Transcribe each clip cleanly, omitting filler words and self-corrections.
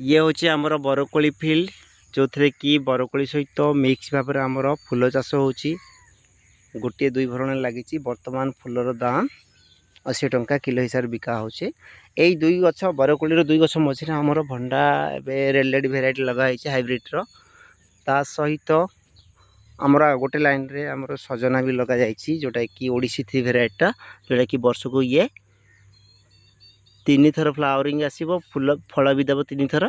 ये हूँ आमर बरकोली फिल्ड जो थे कि बरकोली सहित मिक्स भाव में आमर फूल चाष हो गोटे 2 भरण लगी। बर्तमान फूलर दाम 80 टंका किलो हिसाब से बिका हो। यही 2 गछ बरकोली 2 गछ मझे आमर भंडा रेड भेराइटी लगाई हाइब्रिड्र ता सहित आमर गोटे लाइन रे आमर सजना भी लगा जाइए जोटा कि ओडिसी 3 भेराइटा जोटा कि वर्ष को ये 3 थर फ्लावरिंग आसो फूल फल भी देव 3 थर।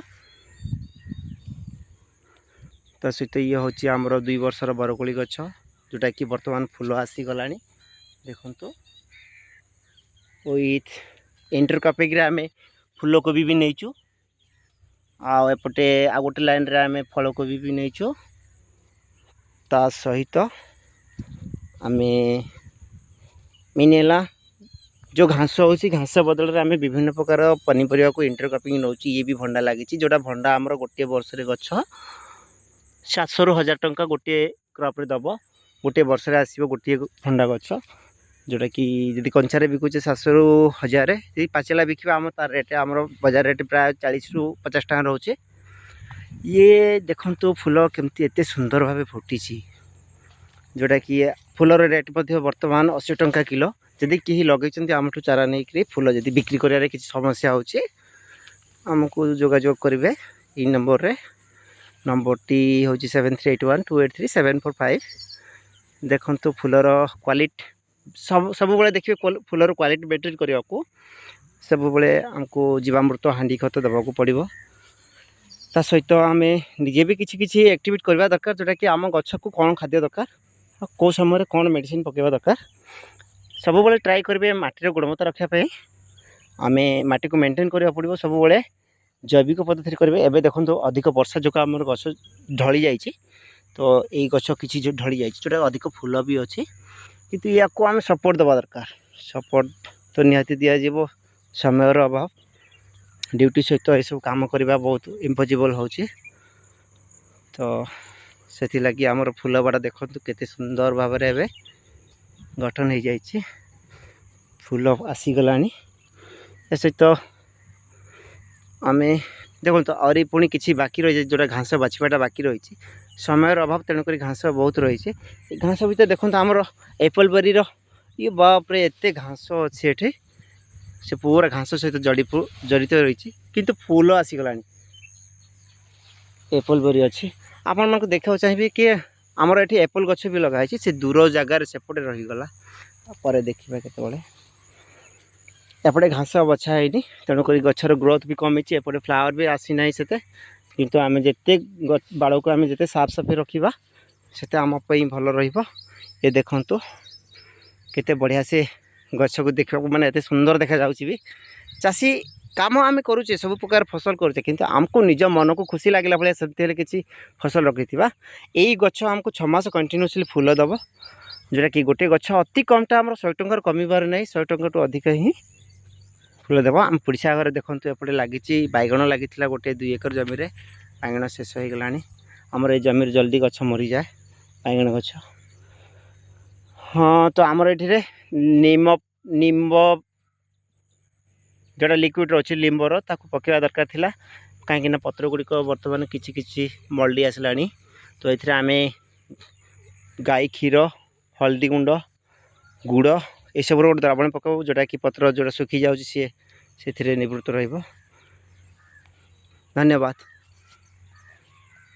ता सहित ये हूँ आमर 2 वर्षर बरकोली गछ जोटा कि बर्तमान फूल आसीगला देखु विथ इंटरक्रॉपिंग रे आमे फूल कोबी भी नहींचु आपटे आ गोटे लाइन रे आमे फल कोबी भी नहींचु ता सहित आमे मिनेला जो घास हो घास बदल में आम विभिन्न प्रकार पनीपरिया को इंटरक्रॉपिंग नौ ये भी भंडा लगी जोटा भंडा आमर गोटे वर्ष गछ 700 ରୁ 1000 टंका गोटे क्रॉप रे दब गोटे वर्ष आसो गोटे भंडा गछ जोटा कि जब कंचारे बिकुचे 700 ରୁ 1000 जी पाचेला बिकवा आम तार रेट आम बाजार रेट प्राय 40 ରୁ 50 टका रोचे। ये देखो फूल केमती एते सुंदर भाव फुटी जोटा कि फूलर रेट बर्तमान 80 टंका किलो। जदि कहीं लगे आमठू चारा नहीं फूल जब बिक्री कर समस्या होमको जोगाजोग करेंगे इ नंबर रे नंबर टी हूँ 7381283745। देखो फूलर क्वालिटी सब बड़े देखिए फूलर क्वालिटी बेटर करने को सब बड़े आमको जीवामृत हांडी खत देवाक पड़ो ता सहित आम निजे भी किसी एक्टिविटी करवा दरकार जोटा कि आम गछ को कौन खाद्य दरकार कौ समय कौन मेडिसिन पकेवा दरकार सब बड़े ट्राई करेंगे माटीर गुणवत्ता रखापी आम माटी को मेंटेन करा पड़ो सब बड़े जैविक पद्धति करेंगे। एवं देखो अधिक वर्षा जो आम गछ ढली जाइए तो यही गछ किसी जो ढली जाइए जोटा अधिक फूल भी अच्छी किंतु या को आम सपोर्ट देवा दरकार। सपोर्ट तो निहाती दिज्व समय अभाव ड्यूटी सहित यह सब कम करवा बहुत इम्पॉसिबल हो तो से लगी आमर फूल बाड़ा देखो केते सुंदर भाव में गठन हो जाइए फूल आसीगला सहित आम देखो तो और पुणी किसी बाकी रही जोटा घास बाछवाटा बाकी रही समय अभाव तेणुक घास बहुत रही घास भर देखो आमर एप्पल बेरी ये बापरे एते घास अच्छे एठे से पूरा घास सहित जड़ित रही किंतु फूल आसीगला एप्पल बेरी अच्छी आपण मानक देखा चाहिए कि आमर ये एप्पल गछ भी लगाई से दूर जगार सेपटे रहीगला पर देखा केतबे एपटे घास बछा है तेणुक गचर ग्रोथ भी कमी एपटे फ्लावर भी आसी ना से किंतु आम जिते बाड़ को आम जिते साफ सफाई रखा से आम भल ये देखु केते बढ़िया से गछ को देखा माने एते सुंदर देखा जाउछि भी चाषी काम आम करुचे सब प्रकार फसल करुचे किंतु आमको निज मन को खुशी लगला भाई से किसी फसल रखी यही गछ आमको 6 मास कंटिन्यूसली फूल दब जोटा कि गोटे गछ अति कमटा आम 100 टंकार कमिबार नहीं 100 टंका टू अधिक ही फूल देव। आम पड़िशा घर देखो एपटे लगी बैगण लगी गोटे 2 एकर जमी बैगण शेष हो गला आमर ये जमी जल्दी गछ मरी जाए बैगण गछ। हाँ तो आमर ये निम्ब जोटा लिक्विड अच्छे लिंबर ताकू पकेवा दरकार थिला कहीं पत्र गुड़िक बर्तमान किसी मल्डी आसला तो ये आम गाई क्षीर हल्दी गुंड गुड़ ये सब गोटे द्रावण पकाऊ जोटा कि पत्र जोटा सुखी जाऊँगी सी से निवृत्त रहिबो। धन्यवाद।